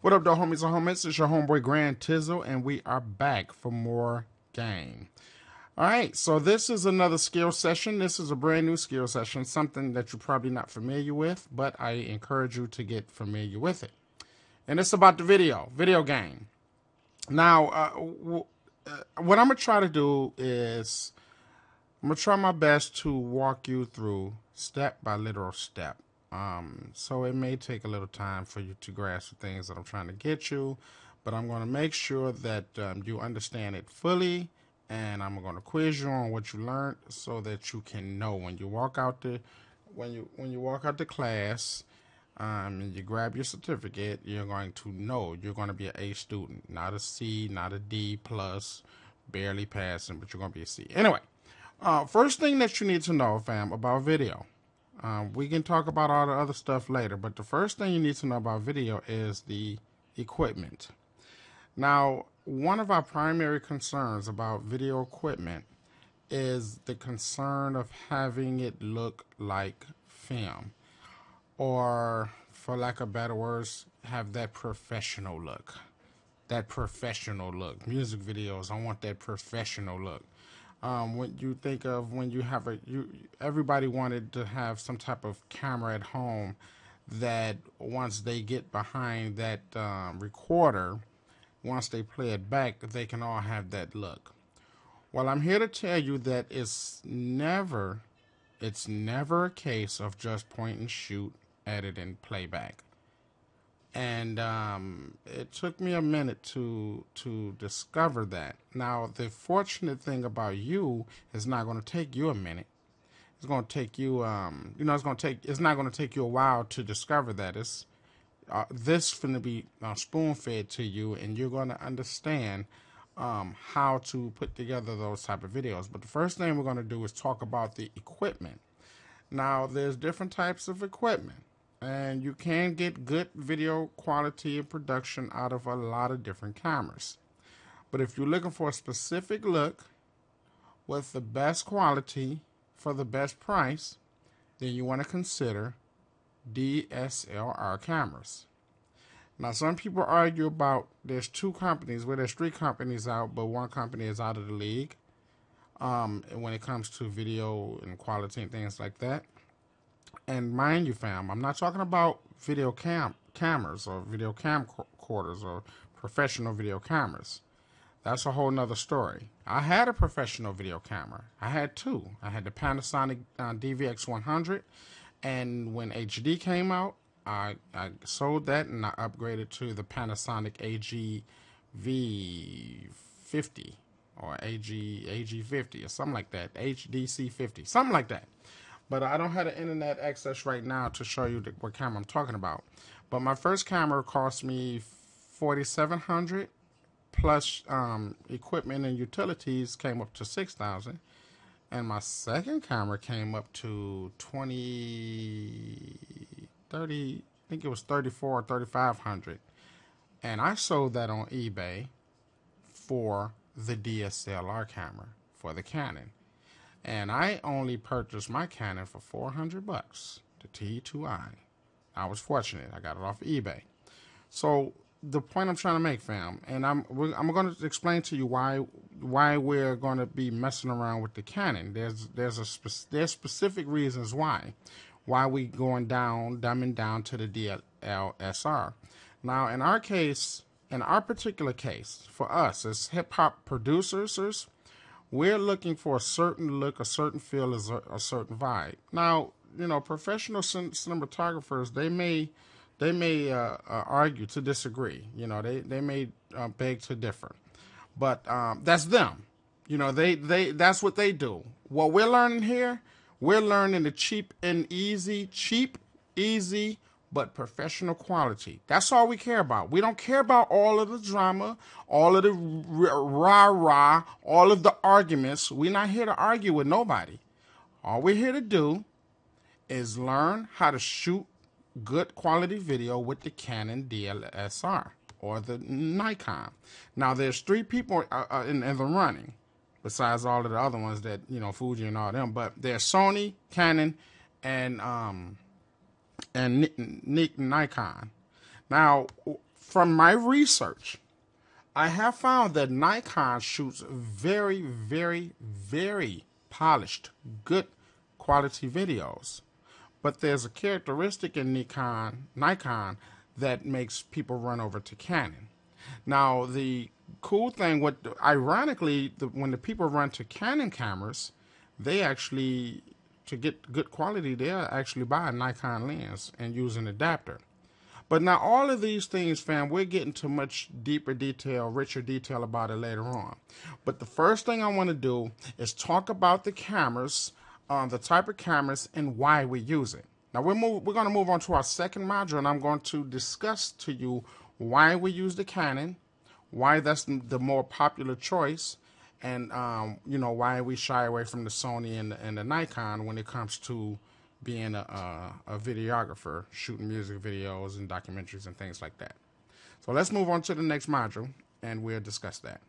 What up, though, homies and homies? It's your homeboy Grand Tizzle, and we are back for more game. All right, so this is another skill session. This is a brand new skill session, something that you're probably not familiar with, but I encourage you to get familiar with it. And it's about the video game. Now, what I'm going to try to do is I'm going to try my best to walk you through step by literal step. So it may take a little time for you to grasp the things that I'm trying to get you, but I'm going to make sure that you understand it fully, and I'm going to quiz you on what you learned so that you can know when you walk out the walk out the class, and you grab your certificate, you're going to know you're going to be an A student, not a C, not a D plus, barely passing, but you're going to be a C. Anyway, first thing that you need to know, fam, about video. We can talk about all the other stuff later, but the first thing you need to know about video is the equipment. Now, one of our primary concerns about video equipment is the concern of having it look like film, or, for lack of better words, have that professional look. That professional look. Music videos, I want that professional look. When you think of when you have everybody wanted to have some type of camera at home that once they get behind that recorder, once they play it back, they can all have that look. Well, I'm here to tell you that it's never a case of just point and shoot, edit and playback. And it took me a minute to discover that. Now, the fortunate thing about you is not going to take you a minute. It's going to take you, it's not going to take you a while to discover that. It's this going to be spoon fed to you, and you're going to understand how to put together those type of videos. But the first thing we're going to do is talk about the equipment. Now, there's different types of equipment, and you can get good video quality and production out of a lot of different cameras. But if you're looking for a specific look with the best quality for the best price, then you want to consider DSLR cameras. Now, some people argue about there's two companies, well, there's three companies out, but one company is out of the league when it comes to video and quality and things like that. And mind you, fam, I'm not talking about video cameras or video camcorders or professional video cameras. That's a whole nother story. I had a professional video camera. I had two. I had the Panasonic DVX100, and when HD came out, I sold that and I upgraded to the Panasonic AG-V50 or AG50 or something like that, HDC50, something like that. But I don't have the internet access right now to show you what camera I'm talking about. But my first camera cost me $4,700 plus equipment and utilities came up to $6,000, and my second camera came up to I think it was $3,400 or $3,500, and I sold that on eBay for the DSLR camera for the Canon. And I only purchased my Canon for $400, the T2i. I was fortunate. I got it off of eBay. So the point I'm trying to make, fam, and I'm going to explain to you why we're going to be messing around with the Canon. There's specific reasons why we dumbing down to the DSLR. Now, in our particular case, for us as hip hop producers, we're looking for a certain look, a certain feel, a certain vibe. Now, professional cinematographers, they may argue to disagree. They may beg to differ, but that's them. That's what they do. What we're learning here, we're learning the cheap, easy, but professional quality. That's all we care about. We don't care about all of the drama, all of the rah-rah, all of the arguments. We're not here to argue with nobody. All we're here to do is learn how to shoot good quality video with the Canon DSLR or the Nikon. Now, there's three people in the running, besides all of the other ones that, Fuji and all them, but there's Sony, Canon, and Nikon. Now, from my research, I have found that Nikon shoots very, very, very polished, good quality videos. But there's a characteristic in Nikon that makes people run over to Canon. Now, the cool thing, ironically, when the people run to Canon cameras, they actually, to get good quality, they'll actually buy a Nikon lens and use an adapter. But now all of these things, fam, we're getting to much deeper detail, richer detail about it later on. But the first thing I want to do is talk about the cameras, the type of cameras, and why we use it. Now we're going to move on to our second module, and I'm going to discuss to you why we use the Canon, why that's the more popular choice, and why we shy away from the Sony and the Nikon when it comes to being a videographer, shooting music videos and documentaries and things like that. So let's move on to the next module, and we'll discuss that.